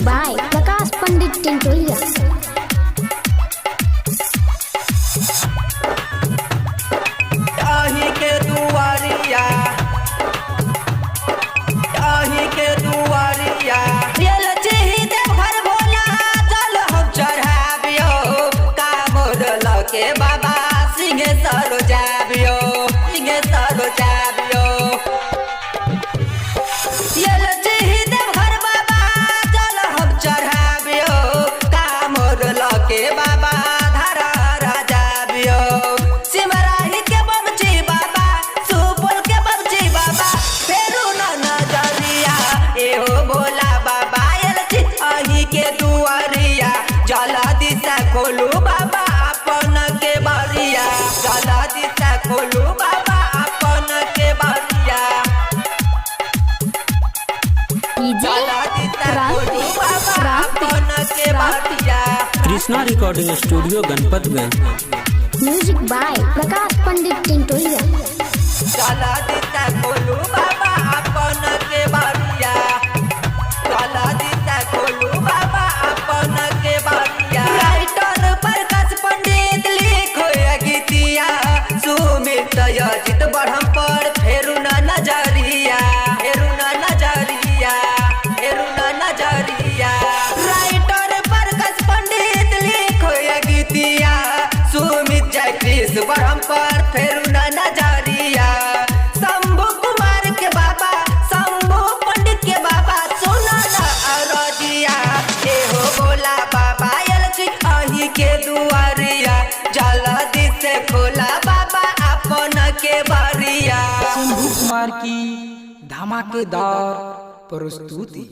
by Prakash Pandit Tintolia. आही के दुआरिया ये लचही देवघर भोला जल हम चढ़ाबियो कामोद लके बाबा सिंहेश्वर जाबियो ये लचही देवघर बाबा जल हम चढ़ाबियो कामोद लके बाबा धारा राजाबियो सिमराही के बमची बाबा सुपौल के बमची बाबा फेरू न नजरिया एहो भोला बाबा एलची अही के दुआरिया जला दिशा खोलू बाबा अपन के बरिया जला दिशा खोलू बाबा अपन के बरिया जला दिशा खोलू बाबा अपन के बरिया। Krishna recording studio Ganpatganj. Music by Prakash Pandit Tintolia. जला दिशा खोलू बाबा अपन के बरिया जला दिशा खोलू बाबा अपन के बरिया। राइटर प्रकाश पंडित लिखो गीतिया सुमित अजित बढ़म पर फेरू न नजरिया राइटर प्रकाश पंडित लिखो गीतिया सुमित जय कृष्ण बढ़म पर फेरू न नजरिया। शंभु कुमार के बाबा शंभु पंडित के बाबा सुना न अरजिया एहो भोला बाबा एलची अही के दुआरिया जल्दी से खोला बाबा अपन के बरिया। शंभु कुमार की धमाकेदार प्रस्तुति।